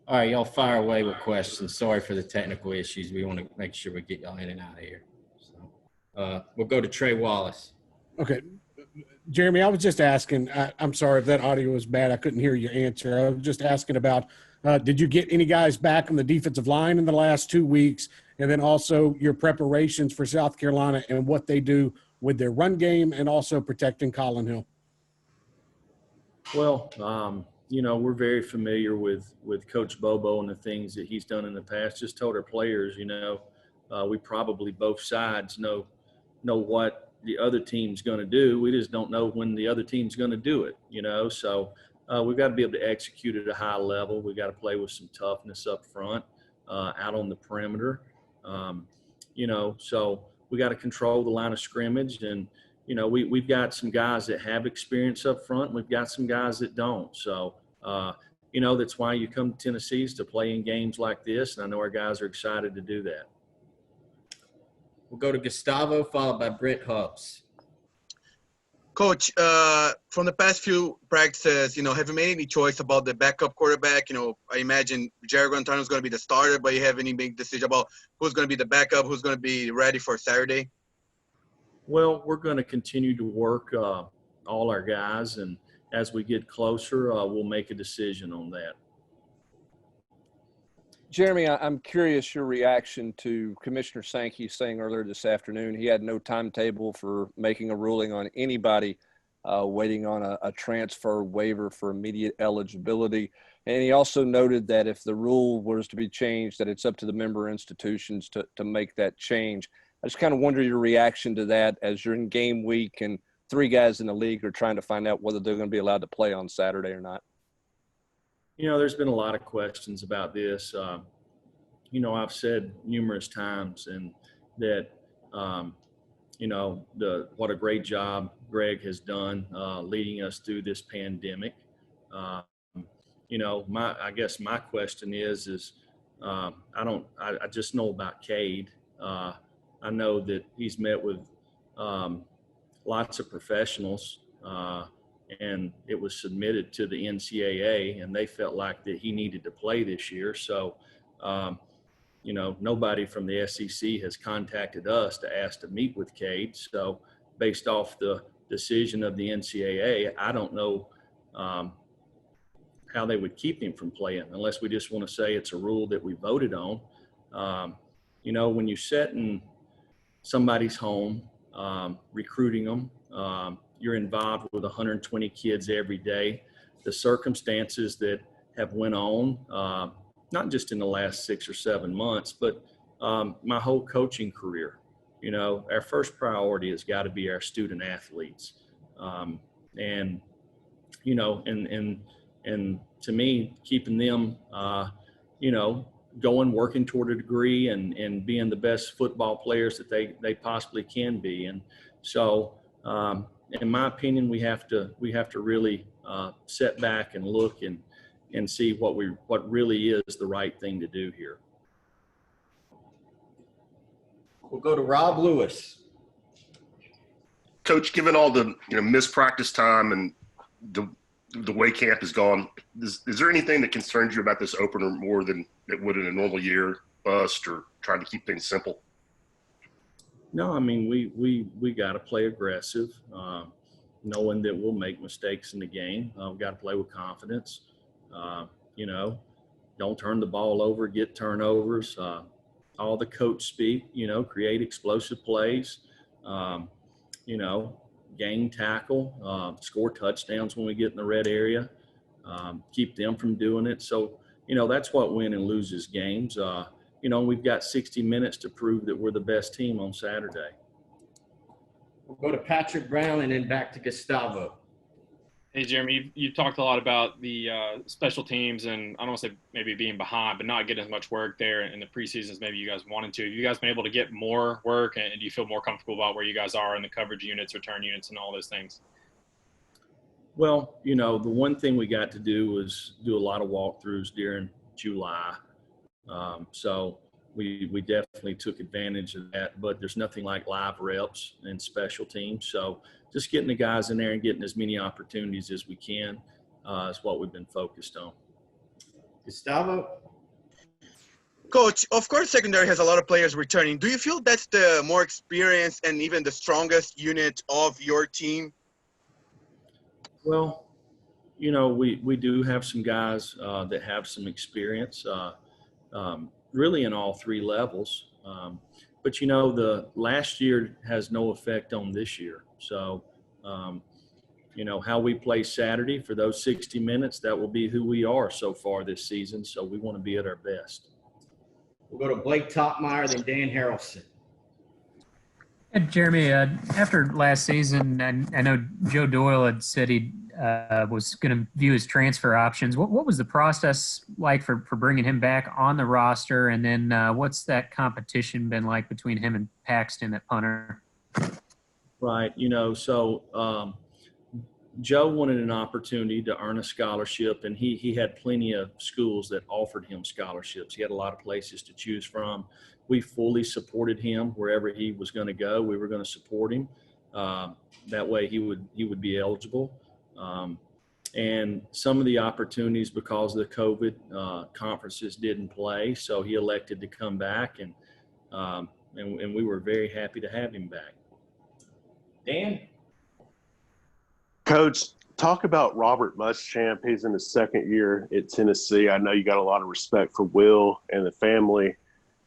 All right, y'all fire away with questions. Sorry for the technical issues. We want to make sure we get y'all in and out of here. So we'll go to Trey Wallace. Okay. Jeremy, I was just asking, I'm sorry if that audio was bad. I couldn't hear your answer. I was just asking about, did you get any guys back on the defensive line in the last 2 weeks? And then also your preparations for South Carolina and what they do with their run game and also protecting Colin Hill. Well, we're very familiar with Coach Bobo and the things that he's done in the past. Just told our players, we probably both sides know what the other team's going to do. We just don't know when the other team's going to do it, So we've got to be able to execute at a high level. We've got to play with some toughness up front, out on the perimeter. So we got to control the line of scrimmage. And, we've got some guys that have experience up front. And we've got some guys that don't. So, that's why you come to Tennessee is to play in games like this. And I know our guys are excited to do that. We'll go to Gustavo, followed by Britt Hubbs. Coach, from the past few practices, have you made any choice about the backup quarterback? I imagine Jared Guantano is going to be the starter, but you have any big decision about who's going to be the backup, who's going to be ready for Saturday? Well, we're going to continue to work all our guys, and as we get closer, we'll make a decision on that. Jeremy, I'm curious your reaction to Commissioner Sankey saying earlier this afternoon he had no timetable for making a ruling on anybody waiting on a transfer waiver for immediate eligibility. And he also noted that if the rule was to be changed, that it's up to the member institutions to make that change. I just kind of wonder your reaction to that as you're in game week and 3 guys in the league are trying to find out whether they're going to be allowed to play on Saturday or not. There's been a lot of questions about this. I've said numerous times and that, what a great job Greg has done leading us through this pandemic. I guess my question is I just know about Cade. I know that he's met with lots of professionals and it was submitted to the NCAA and they felt like that he needed to play this year. So, nobody from the SEC has contacted us to ask to meet with Cade. So based off the decision of the NCAA, I don't know how they would keep him from playing unless we just want to say it's a rule that we voted on. When you sit in somebody's home, recruiting them, you're involved with 120 kids every day. The circumstances that have went on, not just in the last 6 or 7 months, but my whole coaching career. Our first priority has got to be our student athletes. And to me, keeping them, going, working toward a degree and being the best football players that they possibly can be. And so, in my opinion, we have to really sit back and look and see what really is the right thing to do here. We'll go to Rob Lewis. Coach, given all the missed practice time and the way camp has gone, is there anything that concerns you about this opener more than it would in a normal year, bust, or trying to keep things simple? No, I mean we got to play aggressive, knowing that we'll make mistakes in the game. We've got to play with confidence. Don't turn the ball over, get turnovers. All the coach speak, create explosive plays, gang tackle, score touchdowns when we get in the red area, keep them from doing it. So, that's what win and loses games. We've got 60 minutes to prove that we're the best team on Saturday. We'll go to Patrick Brown and then back to Gustavo. Hey, Jeremy, you've talked a lot about the special teams, and I don't want to say maybe being behind, but not getting as much work there in the preseason as maybe you guys wanted to. Have you guys been able to get more work, and do you feel more comfortable about where you guys are in the coverage units, return units, and all those things? Well, the one thing we got to do was do a lot of walkthroughs during July. So we definitely took advantage of that, but there's nothing like live reps and special teams. So just getting the guys in there and getting as many opportunities as we can is what we've been focused on. Gustavo? Coach, of course, secondary has a lot of players returning. Do you feel that's the more experienced and even the strongest unit of your team? Well, you know, we do have some guys that have some experience, really in all three levels. But you know, the last year has no effect on this year. So, you know, how we play Saturday for those 60 minutes, that will be who we are so far this season. So we want to be at our best. We'll go to Blake Topmeyer, then Dan Harrelson. And Jeremy, after last season, I know Joe Doyle had said he was going to view his transfer options. What was the process like for bringing him back on the roster? And then what's that competition been like between him and Paxton at punter? Right. You know, so Joe wanted an opportunity to earn a scholarship, and he had plenty of schools that offered him scholarships. He had a lot of places to choose from. We fully supported him wherever he was going to go. We were going to support him. That way he would be eligible. And some of the opportunities, because of the COVID conferences, didn't play, so he elected to come back, and we were very happy to have him back. Dan? Coach, talk about Robert Muschamp. He's in his second year at Tennessee. I know you got a lot of respect for Will and the family,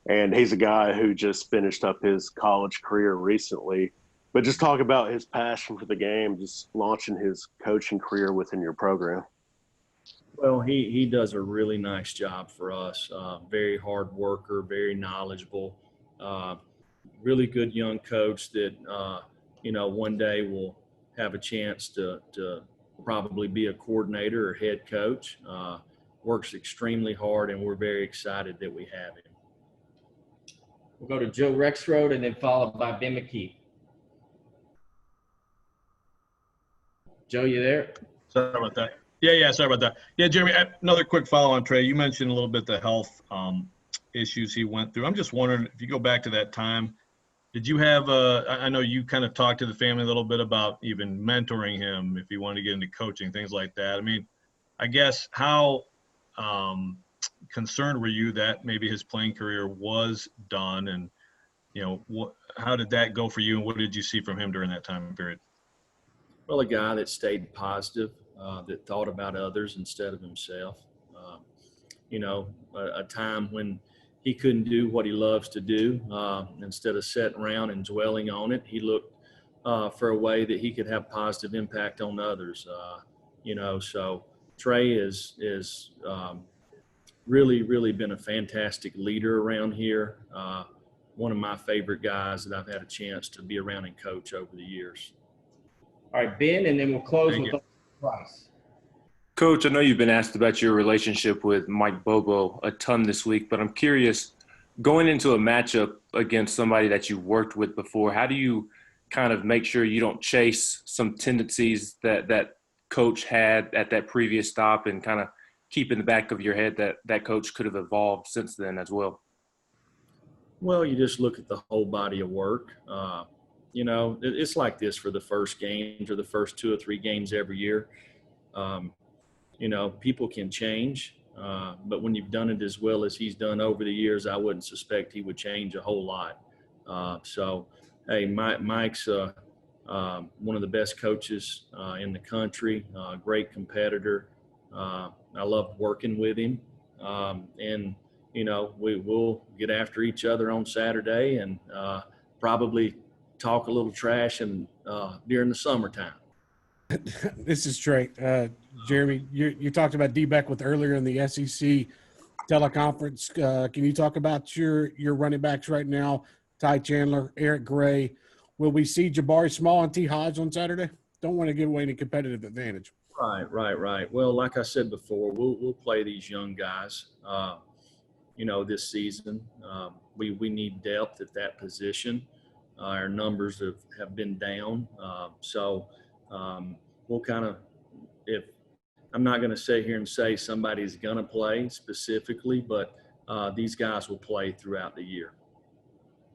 and he's a guy who just finished up his college career recently. But just talk about his passion for the game, just launching his coaching career within your program. Well, he does a really nice job for us. Very hard worker, very knowledgeable, really good young coach that, you know, one day will have a chance to probably be a coordinator or head coach. Works extremely hard, and we're very excited that we have him. We'll go to Joe Rexroad and then followed by Ben McKee. Joe, you there? Sorry about that. Yeah, sorry about that. Yeah, Jeremy, another quick follow on Trey. You mentioned a little bit the health issues he went through. I'm just wondering if you go back to that time, did you have I know you kind of talked to the family a little bit about even mentoring him if he wanted to get into coaching, things like that. I mean, I guess how concerned were you that maybe his playing career was done, and, you know, how did that go for you, and what did you see from him during that time period? Well, a guy that stayed positive, that thought about others instead of himself. You know, a time when he couldn't do what he loves to do. Instead of sitting around and dwelling on it, he looked for a way that he could have positive impact on others. You know, so Trey is really been a fantastic leader around here. One of my favorite guys that I've had a chance to be around and coach over the years. All right, Ben, and then we'll close Thank with Price. Coach, I know you've been asked about your relationship with Mike Bobo a ton this week, but I'm curious, going into a matchup against somebody that you've worked with before, how do you kind of make sure you don't chase some tendencies that coach had at that previous stop, and kind of keep in the back of your head that coach could have evolved since then as well? Well, you just look at the whole body of work. You know, it's like this for the first games or the first 2 or 3 games every year. You know, people can change, but when you've done it as well as he's done over the years, I wouldn't suspect he would change a whole lot. So, hey, Mike's one of the best coaches in the country, great competitor. I love working with him. And, you know, we'll get after each other on Saturday and probably talk a little trash and during the summertime. This is Trey. Jeremy, you talked about D-Beckwith earlier in the SEC teleconference. Can you talk about your running backs right now? Ty Chandler, Eric Gray. Will we see Jabari Small and T. Hodge on Saturday? Don't want to give away any competitive advantage. Right. Well, like I said before, we'll play these young guys. You know, this season we need depth at that position. Our numbers have been down, so we'll kind of, if I'm not going to sit here and say somebody's going to play specifically, but these guys will play throughout the year.